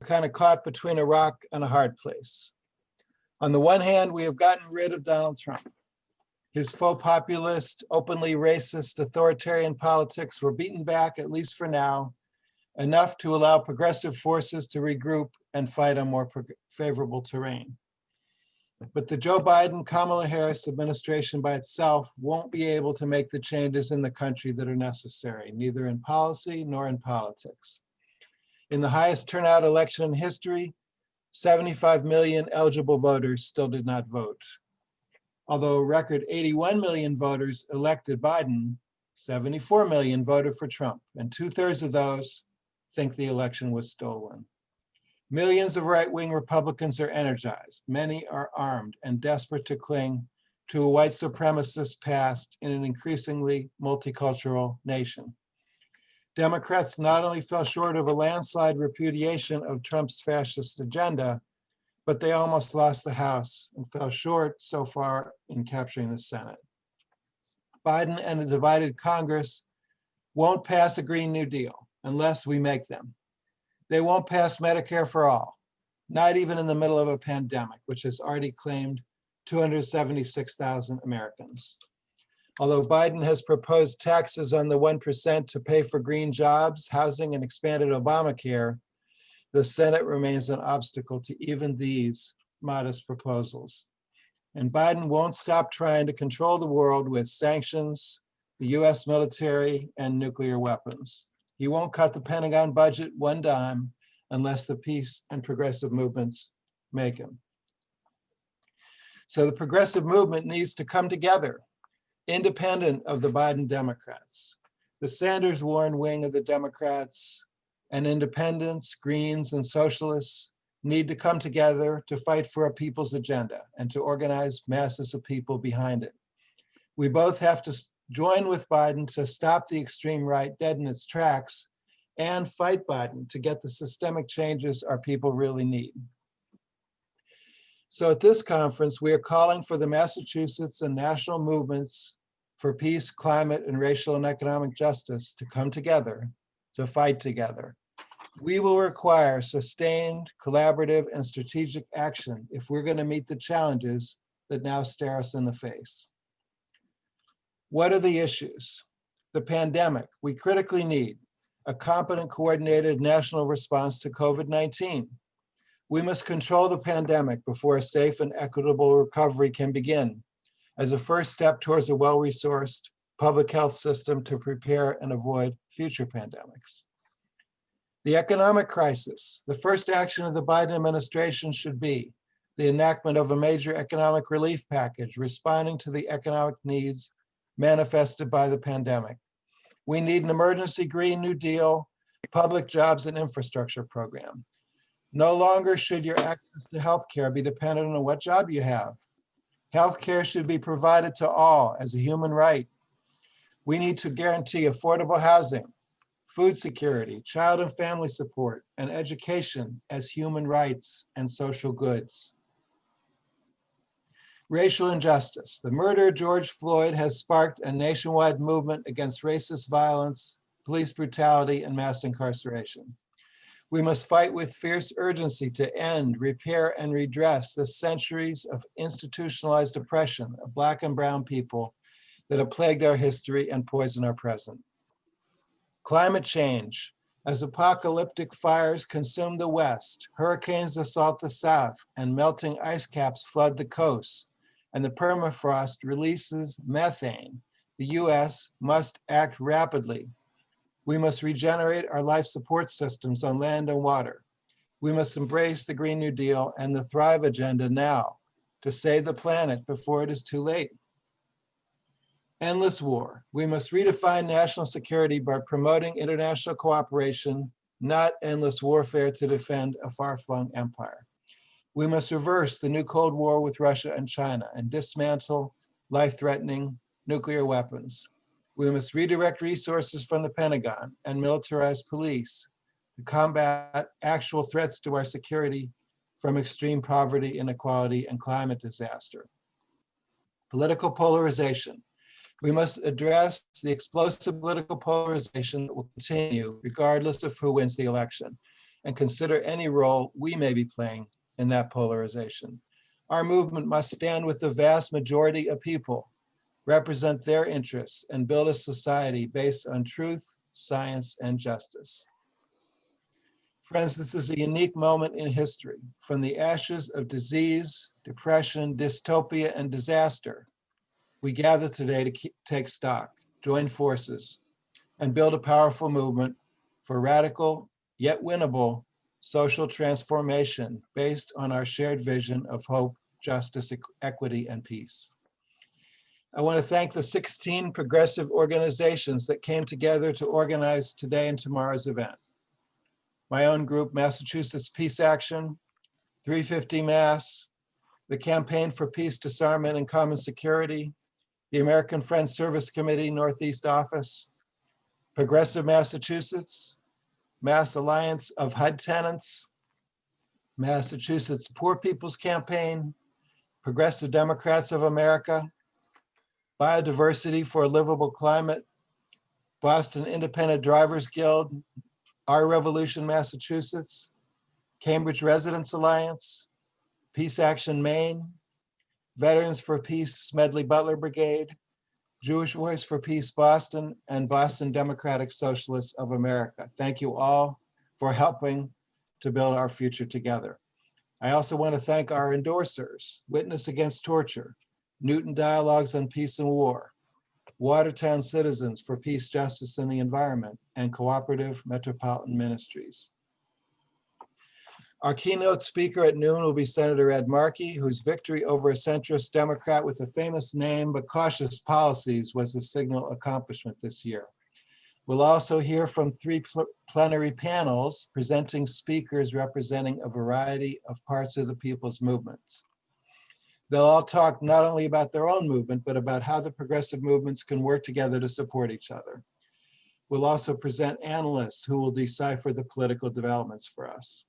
kind of caught between a rock and a hard place. On the one hand, we have gotten rid of Donald Trump. His faux populist, openly racist, authoritarian politics were beaten back, at least for now, enough to allow progressive forces to regroup and fight on more favorable terrain. But the Joe Biden, Kamala Harris administration by itself won't be able to make the changes in the country that are necessary, neither in policy nor in politics. In the highest turnout election in history, 75 million eligible voters still did not vote. Although a record 81 million voters elected Biden, 74 million voted for Trump, and 2/3 of those think the election was stolen. Millions of right-wing Republicans are energized. Many are armed and desperate to cling to a white supremacist past in an increasingly multicultural nation. Democrats not only fell short of a landslide repudiation of Trump's fascist agenda, but they almost lost the House and fell short so far in capturing the Senate. Biden and a divided Congress won't pass a Green New Deal unless we make them. They won't pass Medicare for all, not even in the middle of a pandemic, which has already claimed 276,000 Americans. Although Biden has proposed taxes on the 1% to pay for green jobs, housing, and expanded Obamacare, the Senate remains an obstacle to even these modest proposals. And Biden won't stop trying to control the world with sanctions, the US military, and nuclear weapons. He won't cut the Pentagon budget one dime unless the peace and progressive movements make him. So the progressive movement needs to come together, independent of the Biden Democrats. The Sanders-Warren wing of the Democrats and independents, Greens, and socialists need to come together to fight for a people's agenda and to organize masses of people behind it. We both have to join with Biden to stop the extreme right dead in its tracks and fight Biden to get the systemic changes our people really need. So at this conference, we are calling for the Massachusetts and national movements for peace, climate, and racial and economic justice to come together, to fight together. We will require sustained, collaborative, and strategic action if we're going to meet the challenges that now stare us in the face. What are the issues? The pandemic. We critically need a competent, coordinated national response to COVID-19. We must control the pandemic before a safe and equitable recovery can begin, as a first step towards a well-resourced public health system to prepare and avoid future pandemics. The economic crisis. The first action of the Biden administration should be the enactment of a major economic relief package responding to the economic needs manifested by the pandemic. We need an emergency Green New Deal, public jobs and infrastructure program. No longer should your access to healthcare be dependent on what job you have. Healthcare should be provided to all as a human right. We need to guarantee affordable housing, food security, child and family support, and education as human rights and social goods. Racial injustice. The murder of George Floyd has sparked a nationwide movement against racist violence, police brutality, and mass incarceration. We must fight with fierce urgency to end, repair, and redress the centuries of institutionalized oppression of Black and brown people that have plagued our history and poison our present. Climate change. As apocalyptic fires consume the West, hurricanes assault the South, and melting ice caps flood the coast, and the permafrost releases methane, the US must act rapidly. We must regenerate our life support systems on land and water. We must embrace the Green New Deal and the Thrive Agenda now to save the planet before it is too late. Endless war. We must redefine national security by promoting international cooperation, not endless warfare to defend a far-flung empire. We must reverse the new Cold War with Russia and China and dismantle life-threatening nuclear weapons. We must redirect resources from the Pentagon and militarize police to combat actual threats to our security from extreme poverty, inequality, and climate disaster. Political polarization. We must address the explosive political polarization that will continue regardless of who wins the election. and consider any role we may be playing in that polarization. Our movement must stand with the vast majority of people, represent their interests, and build a society based on truth, science, and justice. Friends, this is a unique moment in history. From the ashes of disease, depression, dystopia, and disaster, we gather today to take stock, join forces, and build a powerful movement for radical, yet winnable, social transformation based on our shared vision of hope, justice, equity, and peace. I want to thank the 16 progressive organizations that came together to organize today and tomorrow's event. My own group, Massachusetts Peace Action, 350 Mass, the Campaign for Peace, Disarmament, and Common Security, the American Friends Service Committee Northeast Office, Progressive Massachusetts, Mass Alliance of HUD Tenants, Massachusetts Poor People's Campaign, Progressive Democrats of America, Biodiversity for a Livable Climate, Boston Independent Drivers Guild, Our Revolution Massachusetts, Cambridge Residents Alliance, Peace Action Maine, Veterans for Peace Smedley Butler Brigade, Jewish Voice for Peace Boston, and Boston Democratic Socialists of America. Thank you all for helping to build our future together. I also want to thank our endorsers, Witness Against Torture, Newton Dialogues on Peace and War, Watertown Citizens for Peace, Justice, and the Environment, and Cooperative Metropolitan Ministries. Our keynote speaker at noon will be Senator Ed Markey, whose victory over a centrist Democrat with a famous name but cautious policies was a signal accomplishment this year. We'll also hear from 3 plenary panels presenting speakers representing a variety of parts of the people's movements. They'll all talk not only about their own movement, but about how the progressive movements can work together to support each other. We'll also present analysts who will decipher the political developments for us.